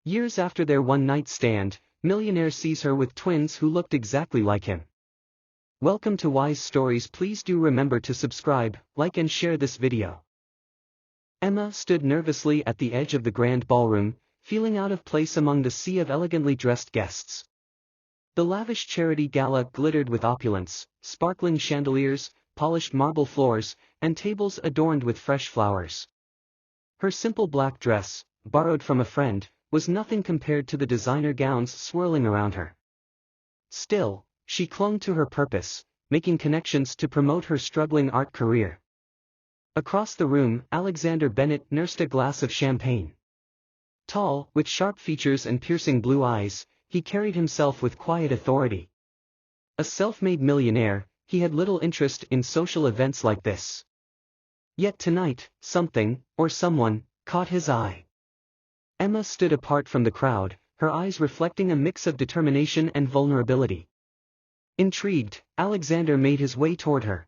Years after their one-night stand, Millionaire sees her with twins who looked exactly like him. Welcome to Wise Stories. Please do remember to subscribe, like and share this video. Emma stood nervously at the edge of the grand ballroom, feeling out of place among the sea of elegantly dressed guests. The lavish charity gala glittered with opulence, sparkling chandeliers, polished marble floors, and tables adorned with fresh flowers. Her simple black dress, borrowed from a friend, was nothing compared to the designer gowns swirling around her. Still, she clung to her purpose, making connections to promote her struggling art career. Across the room, Alexander Bennett nursed a glass of champagne. Tall, with sharp features and piercing blue eyes, he carried himself with quiet authority. A self-made millionaire, he had little interest in social events like this. Yet tonight, something, or someone, caught his eye. Emma stood apart from the crowd, her eyes reflecting a mix of determination and vulnerability. Intrigued, Alexander made his way toward her.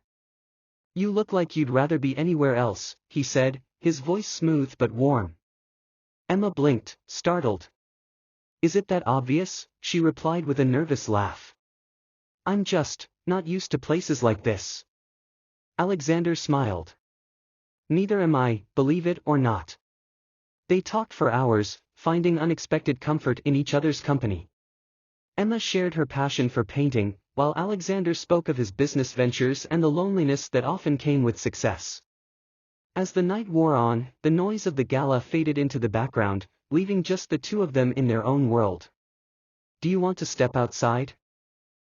"You look like you'd rather be anywhere else," he said, his voice smooth but warm. Emma blinked, startled. "Is it that obvious?" she replied with a nervous laugh. "I'm just not used to places like this." Alexander smiled. "Neither am I, believe it or not." They talked for hours, finding unexpected comfort in each other's company. Emma shared her passion for painting, while Alexander spoke of his business ventures and the loneliness that often came with success. As the night wore on, the noise of the gala faded into the background, leaving just the two of them in their own world. "Do you want to step outside?"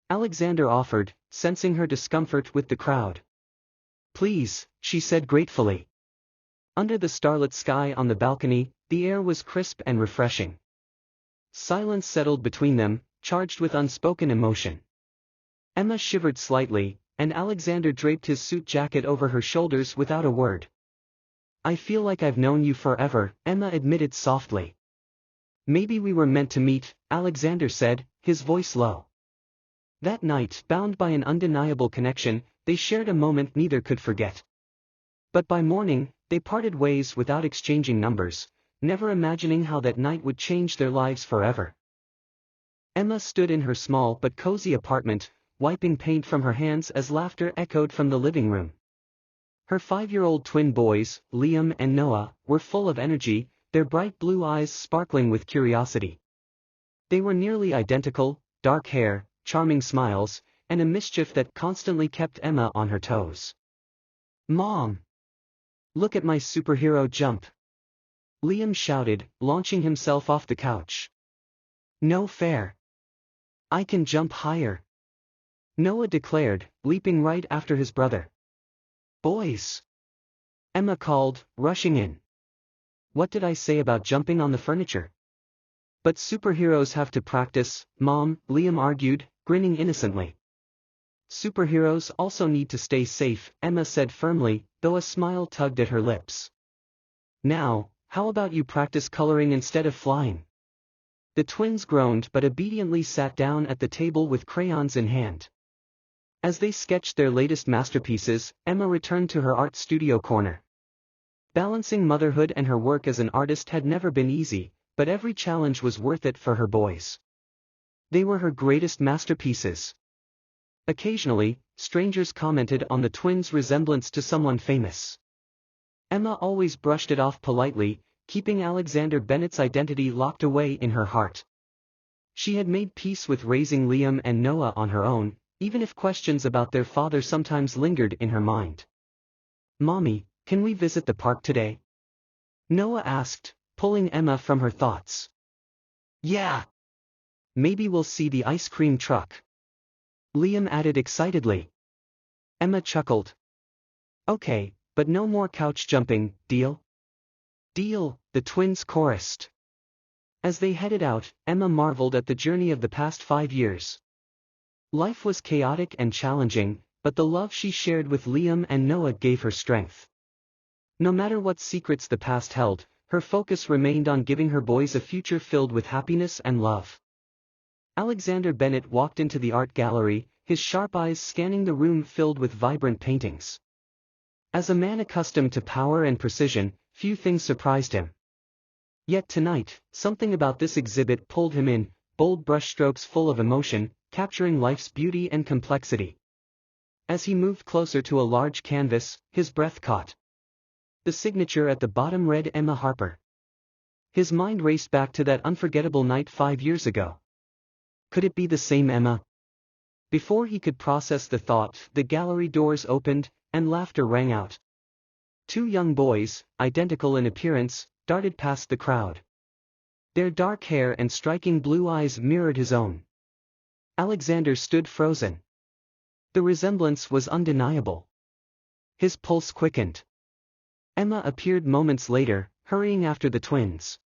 Alexander offered, sensing her discomfort with the crowd. "Please," she said gratefully. Under the starlit sky on the balcony, the air was crisp and refreshing. Silence settled between them, charged with unspoken emotion. Emma shivered slightly, and Alexander draped his suit jacket over her shoulders without a word. "I feel like I've known you forever," Emma admitted softly. "Maybe we were meant to meet," Alexander said, his voice low. That night, bound by an undeniable connection, they shared a moment neither could forget. But by morning, they parted ways without exchanging numbers, never imagining how that night would change their lives forever. Emma stood in her small but cozy apartment, wiping paint from her hands as laughter echoed from the living room. Her 5-year-old twin boys, Liam and Noah, were full of energy, their bright blue eyes sparkling with curiosity. They were nearly identical, dark hair, charming smiles, and a mischief that constantly kept Emma on her toes. "Mom! Look at my superhero jump!" Liam shouted, launching himself off the couch. "No fair! I can jump higher!" Noah declared, leaping right after his brother. "Boys!" Emma called, rushing in. "What did I say about jumping on the furniture?" "But superheroes have to practice, Mom," Liam argued, grinning innocently. "Superheroes also need to stay safe," Emma said firmly, though a smile tugged at her lips. "Now, how about you practice coloring instead of flying?" The twins groaned but obediently sat down at the table with crayons in hand. As they sketched their latest masterpieces, Emma returned to her art studio corner. Balancing motherhood and her work as an artist had never been easy, but every challenge was worth it for her boys. They were her greatest masterpieces. Occasionally, strangers commented on the twins' resemblance to someone famous. Emma always brushed it off politely, keeping Alexander Bennett's identity locked away in her heart. She had made peace with raising Liam and Noah on her own, even if questions about their father sometimes lingered in her mind. "Mommy, can we visit the park today?" Noah asked, pulling Emma from her thoughts. "Yeah! Maybe we'll see the ice cream truck," Liam added excitedly. Emma chuckled. "Okay, but no more couch jumping, deal?" "Deal," the twins chorused. As they headed out, Emma marveled at the journey of the past 5 years. Life was chaotic and challenging, but the love she shared with Liam and Noah gave her strength. No matter what secrets the past held, her focus remained on giving her boys a future filled with happiness and love. Alexander Bennett walked into the art gallery, his sharp eyes scanning the room filled with vibrant paintings. As a man accustomed to power and precision, few things surprised him. Yet tonight, something about this exhibit pulled him in, bold brushstrokes full of emotion, capturing life's beauty and complexity. As he moved closer to a large canvas, his breath caught. The signature at the bottom read Emma Harper. His mind raced back to that unforgettable night 5 years ago. Could it be the same Emma? Before he could process the thought, the gallery doors opened, and laughter rang out. Two young boys, identical in appearance, darted past the crowd. Their dark hair and striking blue eyes mirrored his own. Alexander stood frozen. The resemblance was undeniable. His pulse quickened. Emma appeared moments later, hurrying after the twins.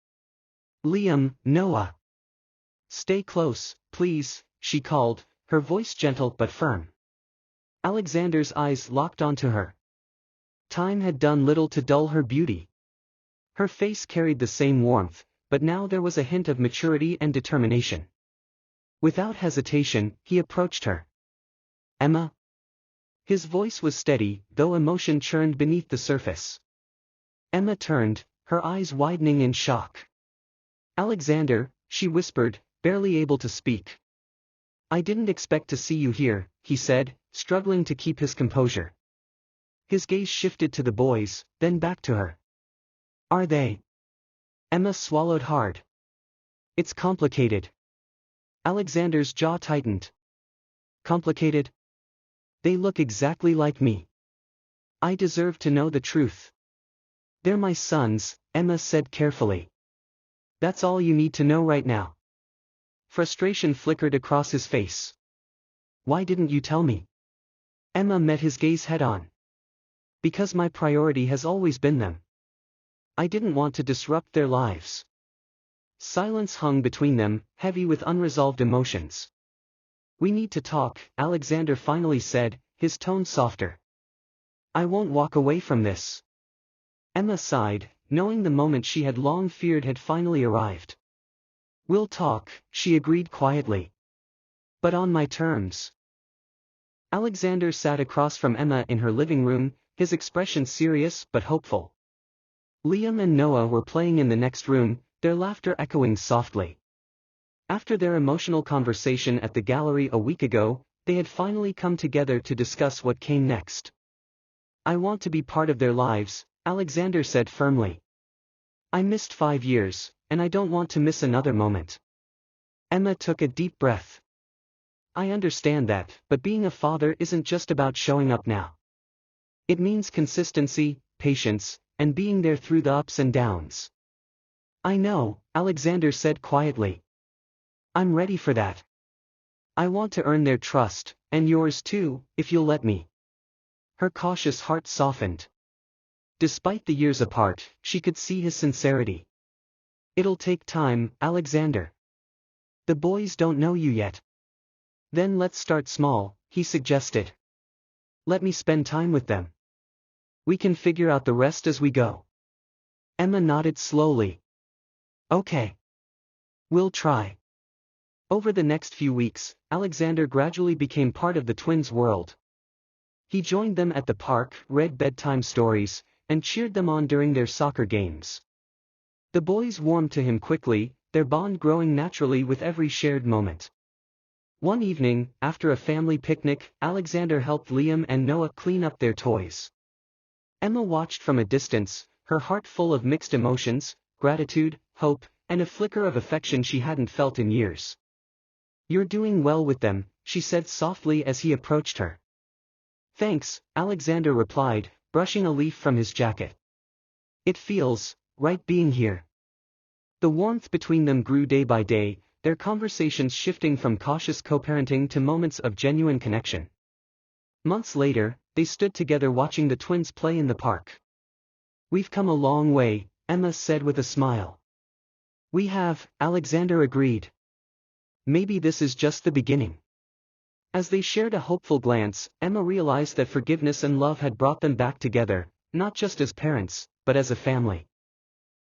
"Liam, Noah. Stay close, please," she called, her voice gentle but firm. Alexander's eyes locked onto her. Time had done little to dull her beauty. Her face carried the same warmth, but now there was a hint of maturity and determination. Without hesitation, he approached her. "Emma?" His voice was steady, though emotion churned beneath the surface. Emma turned, her eyes widening in shock. "Alexander," she whispered, barely able to speak. "I didn't expect to see you here," he said, struggling to keep his composure. His gaze shifted to the boys, then back to her. "Are they?" Emma swallowed hard. "It's complicated." Alexander's jaw tightened. "Complicated?" "They look exactly like me. I deserve to know the truth." "They're my sons," Emma said carefully. "That's all you need to know right now." Frustration flickered across his face. "Why didn't you tell me?" Emma met his gaze head-on. "Because my priority has always been them. I didn't want to disrupt their lives." Silence hung between them, heavy with unresolved emotions. "We need to talk," Alexander finally said, his tone softer. "I won't walk away from this." Emma sighed, knowing the moment she had long feared had finally arrived. "We'll talk," she agreed quietly. "But on my terms." Alexander sat across from Emma in her living room, his expression serious but hopeful. Liam and Noah were playing in the next room, their laughter echoing softly. After their emotional conversation at the gallery a week ago, they had finally come together to discuss what came next. "I want to be part of their lives," Alexander said firmly. "I missed 5 years, and I don't want to miss another moment." Emma took a deep breath. "I understand that, but being a father isn't just about showing up now. It means consistency, patience, and being there through the ups and downs." "I know," Alexander said quietly. "I'm ready for that. I want to earn their trust, and yours too, if you'll let me." Her cautious heart softened. Despite the years apart, she could see his sincerity. "It'll take time, Alexander. The boys don't know you yet." "Then let's start small," he suggested. "Let me spend time with them. We can figure out the rest as we go." Emma nodded slowly. "Okay. We'll try." Over the next few weeks, Alexander gradually became part of the twins' world. He joined them at the park, read bedtime stories, and cheered them on during their soccer games. The boys warmed to him quickly, their bond growing naturally with every shared moment. One evening, after a family picnic, Alexander helped Liam and Noah clean up their toys. Emma watched from a distance, her heart full of mixed emotions, gratitude, hope, and a flicker of affection she hadn't felt in years. "You're doing well with them," she said softly as he approached her. "Thanks," Alexander replied, brushing a leaf from his jacket. "It feels right being here." The warmth between them grew day by day, their conversations shifting from cautious co-parenting to moments of genuine connection. Months later, they stood together watching the twins play in the park. "We've come a long way," Emma said with a smile. "We have," Alexander agreed. "Maybe this is just the beginning." As they shared a hopeful glance, Emma realized that forgiveness and love had brought them back together, not just as parents, but as a family.